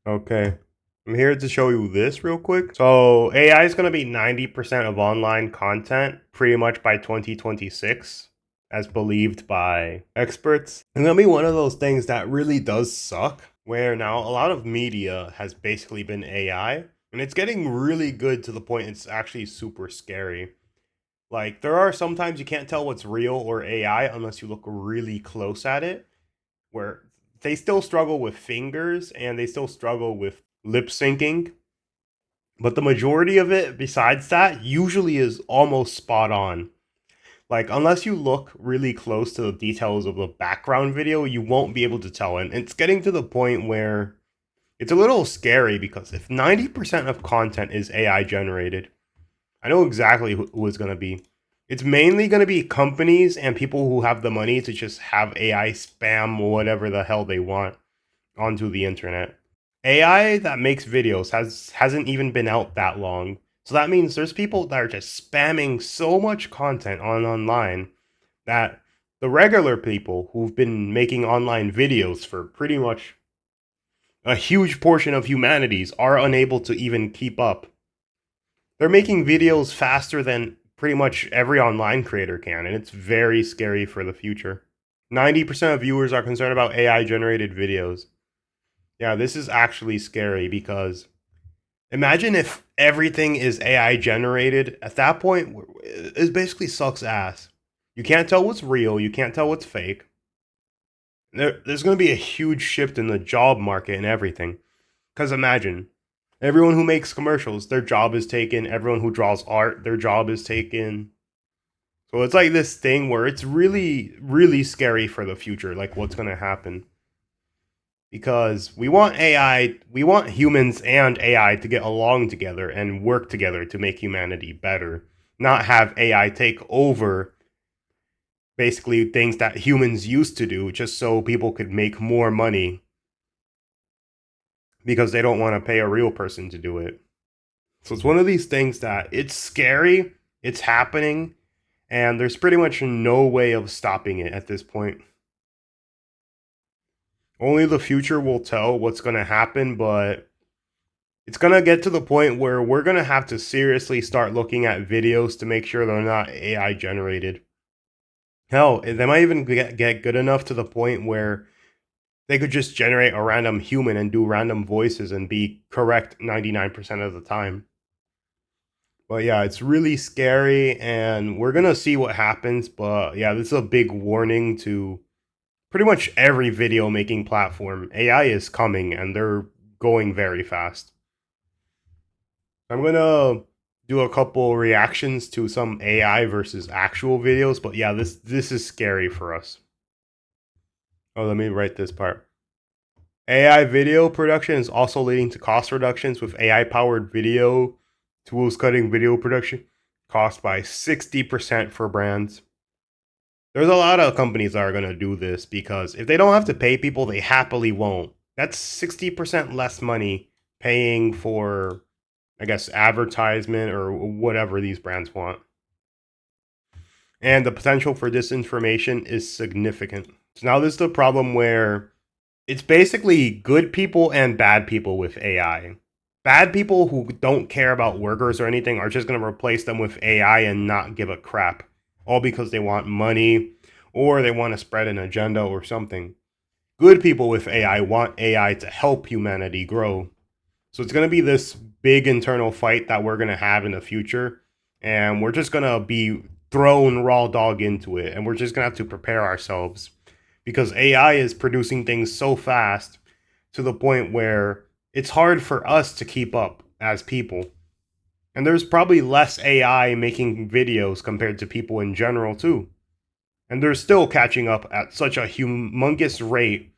Okay. I'm here to show you this real quick. So AI is going to be 90% of online content pretty much by 2026, as believed by experts. It's going to be one of those things that really does suck, where now a lot of media has basically been AI, and it's getting really good to the point it's actually super scary. Like, there are sometimes you can't tell what's real or AI unless you look really close at it, where they still struggle with fingers and they still struggle with lip syncing. But the majority of it, besides that, usually is almost spot on. Like, unless you look really close to the details of the background video, you won't be able to tell. And it's getting to the point where it's a little scary because if 90% of content is AI generated, I know exactly who it's going to be. It's mainly going to be companies and people who have the money to just have AI spam whatever the hell they want onto the internet. AI that makes videos hasn't even been out that long. So that means there's people that are just spamming so much content online that the regular people who've been making online videos for pretty much a huge portion of humanities are unable to even keep up. They're making videos faster than pretty much every online creator can, and it's very scary for the future. 90% of viewers are concerned about AI generated videos. Yeah, this is actually scary because imagine if everything is AI generated. At that point, it basically sucks ass. You can't tell what's real, you can't tell what's fake. There's going to be a huge shift in the job market and everything. Because imagine, everyone who makes commercials, their job is taken. Everyone who draws art, their job is taken. So it's like this thing where it's really, really scary for the future, like what's going to happen. Because we want AI, we want humans and AI to get along together and work together to make humanity better, not have AI take over basically things that humans used to do just so people could make more money because they don't want to pay a real person to do it. So it's one of these things that it's scary, it's happening, and there's pretty much no way of stopping it at this point. Only the future will tell what's going to happen, but it's going to get to the point where we're going to have to seriously start looking at videos to make sure they're not AI generated. Hell, they might even get good enough to the point where they could just generate a random human and do random voices and be correct 99% of the time. But yeah, it's really scary and we're going to see what happens. But yeah, this is a big warning to pretty much every video making platform. AI is coming and they're going very fast. I'm gonna do a couple reactions to some AI versus actual videos, but yeah, this is scary for us. Oh, let me write this part. AI video production is also leading to cost reductions with AI powered video tools cutting video production cost by 60% for brands. There's a lot of companies that are going to do this because if they don't have to pay people, they happily won't. That's 60% less money paying for, I guess, advertisement or whatever these brands want. And the potential for disinformation is significant. So now this is the problem where it's basically good people and bad people with AI. Bad people who don't care about workers or anything are just going to replace them with AI and not give a crap. All because they want money or they want to spread an agenda or something. Good people with AI want AI to help humanity grow. So it's going to be this big internal fight that we're going to have in the future. And we're just going to be thrown raw dog into it. And we're just going to have to prepare ourselves. Because AI is producing things so fast to the point where it's hard for us to keep up as people. And there's probably less AI making videos compared to people in general, too. And they're still catching up at such a humongous rate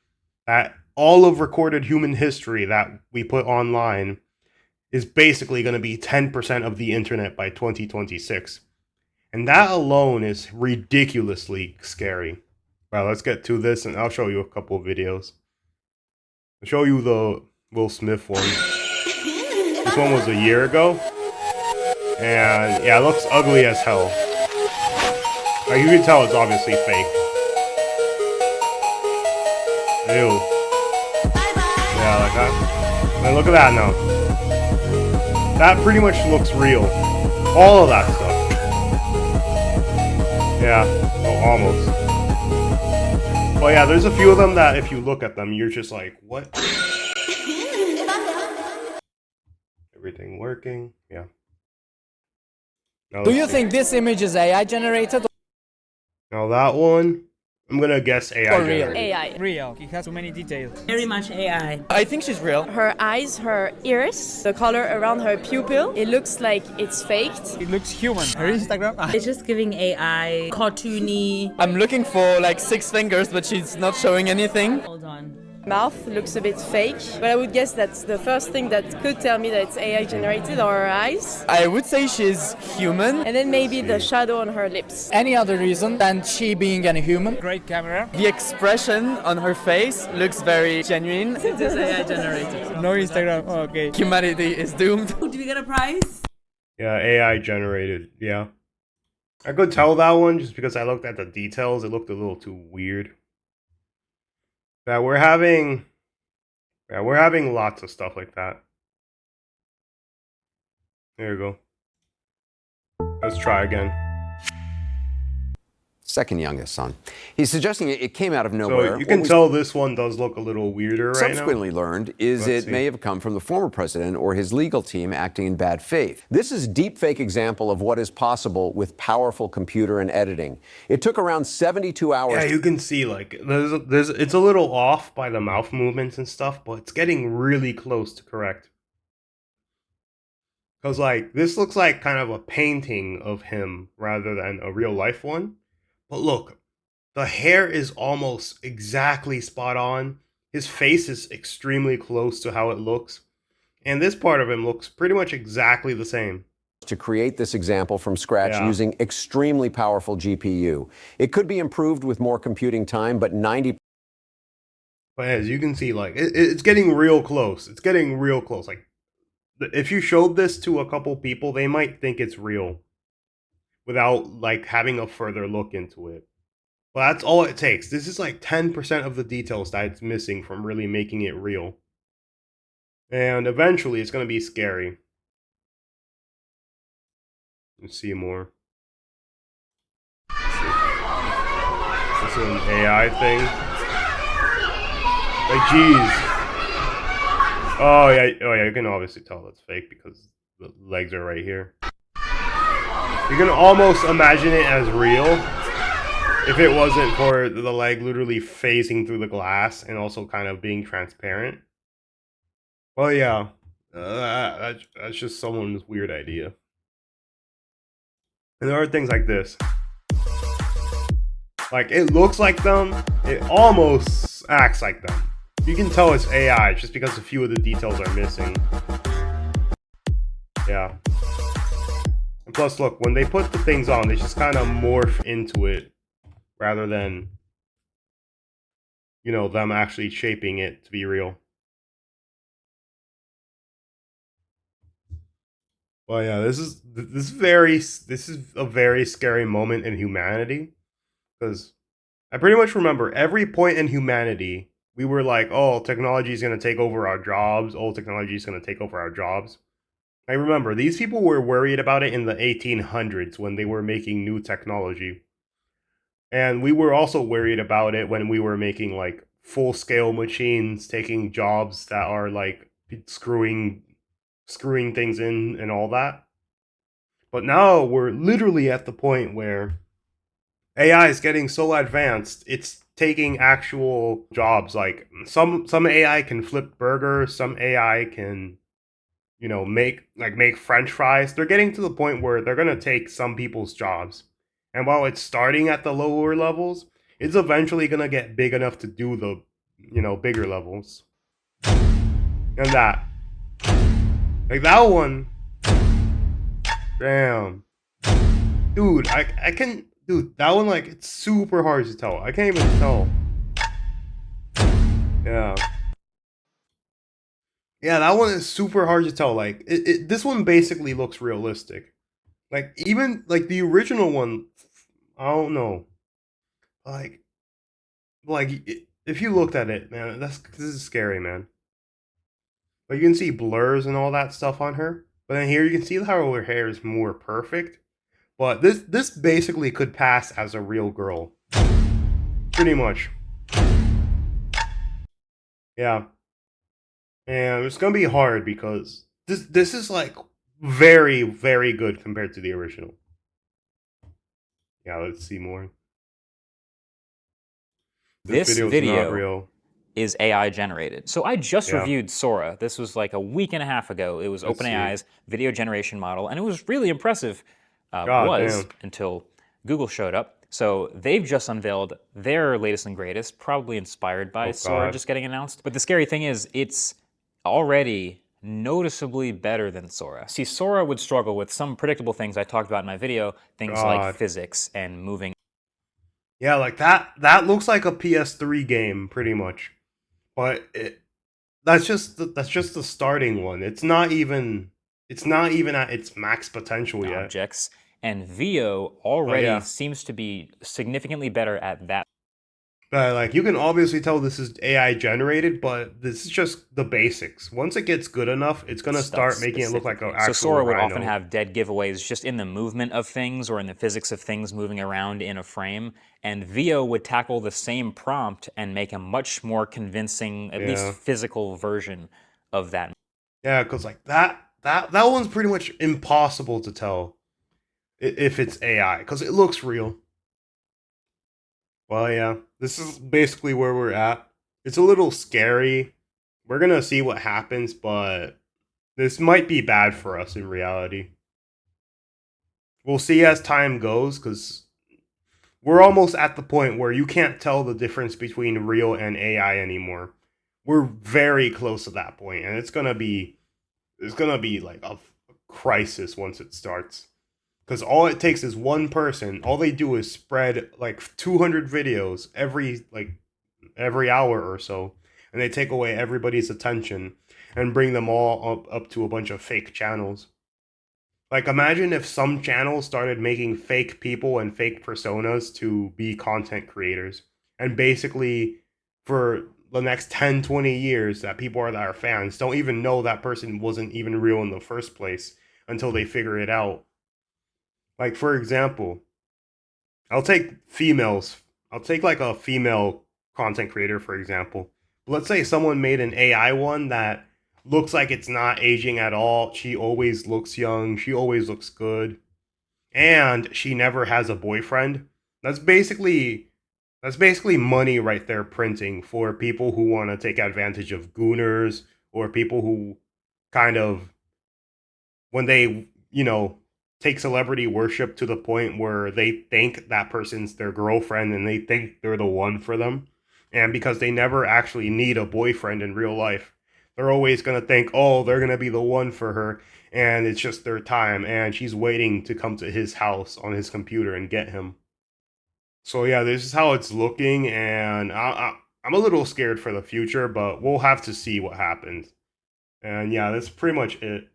that all of recorded human history that we put online is basically going to be 10% of the internet by 2026. And that alone is ridiculously scary. Well, let's get to this and I'll show you a couple of videos. I'll show you the Will Smith one. This one was a year ago. And yeah, it looks ugly as hell. Like, you can tell it's obviously fake. Ew. Yeah, like that. And look at that now. That pretty much looks real. All of that stuff. Yeah. Oh, almost. But yeah, there's a few of them that if you look at them, you're just like, what? Everything working. Yeah. Do you think this image is AI generated Now that one, I'm gonna guess AI or real? generated. AI. Real. It has too many details. Very much AI. I think she's real. Her eyes, her ears, the color around her pupil, it looks like it's faked. It looks human. Her Instagram. It's just giving AI, cartoony. I'm looking for like 6 fingers, but she's not showing anything. Hold on. Mouth looks a bit fake, but I would guess that's the first thing that could tell me that it's AI generated, or her eyes. I would say she's human. And then maybe the shadow on her lips. Any other reason than she being a human? Great camera. The expression on her face looks very genuine. It is AI generated. No Instagram. Oh, okay. Humanity is doomed. Did we get a prize? Yeah, AI generated. Yeah. I could tell that one just because I looked at the details. It looked a little too weird. Yeah, we're having lots of stuff like that. There you go. Let's try again. Second youngest son. He's suggesting it came out of nowhere. So you can tell this one does look a little weirder right now. Subsequently learned is Let's it see. may have come from the former president or his legal team acting in bad faith. This is deepfake example of what is possible with powerful computer and editing. It took around 72 hours. Yeah, you can see like there's it's a little off by the mouth movements and stuff, but it's getting really close to correct. Because like this looks like kind of a painting of him rather than a real life one. But look, the hair is almost exactly spot on. His face is extremely close to how it looks. And this part of him looks pretty much exactly the same. To create this example from scratch Yeah. using extremely powerful GPU. It could be improved with more computing time, but 90% But as you can see, like it's getting real close. It's getting real close. Like if you showed this to a couple people, they might think it's real without like having a further look into it. But that's all it takes. This is like 10% of the details that it's missing from really making it real. And eventually it's going to be scary. Let's see more. This is an AI thing. Like, jeez. Oh yeah, you can obviously tell it's fake because the legs are right here. You can almost imagine it as real if it wasn't for the leg literally phasing through the glass and also kind of being transparent. Well, yeah, that's just someone's weird idea. And there are things like this. Like, it looks like them, it almost acts like them. You can tell it's AI just because a few of the details are missing. Yeah. And plus, look, when they put the things on, they just kind of morph into it rather than, you know, them actually shaping it to be real. Well, yeah, this is a very scary moment in humanity, because I pretty much remember every point in humanity we were like, oh, technology is going to take over our jobs. Oh, technology is going to take over our jobs. I remember these people were worried about it in the 1800s when they were making new technology. And we were also worried about it when we were making like full-scale machines taking jobs that are like screwing things in and all that. But now we're literally at the point where AI is getting so advanced, it's taking actual jobs. Like some AI can flip burgers, some AI can, you know, make French fries. They're getting to the point where they're gonna take some people's jobs. And while it's starting at the lower levels, it's eventually gonna get big enough to do the, you know, bigger levels. And that. Like that one. Damn. Dude, I can, dude, that one, like, it's super hard to tell. I can't even tell. Yeah. Yeah, that one is super hard to tell. Like, this one basically looks realistic. Like, even, like, the original one, I don't know. Like, if you looked at it, man, this is scary, man. But you can see blurs and all that stuff on her. But then here you can see how her hair is more perfect. But this basically could pass as a real girl. Pretty much. Yeah. And it's gonna be hard because this is like very, very good compared to the original. Yeah, let's see more. This This video is not video real. is AI generated. So I just Yeah. reviewed Sora. This was like a week and a half ago. It was Let's see. OpenAI's video generation model, and it was really impressive. God damn. Until Google showed up. So they've just unveiled their latest and greatest, probably inspired by Oh, Sora God. just getting announced. But the scary thing is, it's already noticeably better than Sora. See, Sora would struggle with some predictable things I talked about in my video, things like God. physics and moving. Yeah, like that looks like a PS3 game pretty much. But that's just the starting one. It's not even at its max potential yet. Objects, and Vio Oh, already yeah. seems to be significantly better at that. But like you can obviously tell this is AI generated, but this is just the basics. Once it gets good enough, it's gonna Stuff start making it look like an specifically. actual So Sora would rhino. often have dead giveaways just in the movement of things or in the physics of things moving around in a frame, and Vio would tackle the same prompt and make a much more convincing, at least Yeah. physical version of that. Yeah, because like that one's pretty much impossible to tell if it's AI because it looks real. Well, yeah, this is basically where we're at. It's a little scary. We're gonna see what happens, but this might be bad for us in reality. We'll see as time goes, because we're almost at the point where you can't tell the difference between real and AI anymore. We're very close to that point, and it's gonna be like a crisis once it starts. Because all it takes is one person. All they do is spread like 200 videos every hour or so, and they take away everybody's attention and bring them all up to a bunch of fake channels. Like, imagine if some channels started making fake people and fake personas to be content creators, and basically for the next 10, 20 years that people that are fans don't even know that person wasn't even real in the first place until they figure it out. Like, for example, I'll take females. I'll take like a female content creator, for example. Let's say someone made an AI one that looks like it's not aging at all. She always looks young. She always looks good. And she never has a boyfriend. That's basically money right there printing for people who want to take advantage of gooners or people who kind of when they, take celebrity worship to the point where they think that person's their girlfriend and they think they're the one for them. And because they never actually need a boyfriend in real life, they're always going to think, oh, they're going to be the one for her. And it's just their time. And she's waiting to come to his house on his computer and get him. So, yeah, this is how it's looking. And I'm a little scared for the future, but we'll have to see what happens. And yeah, that's pretty much it.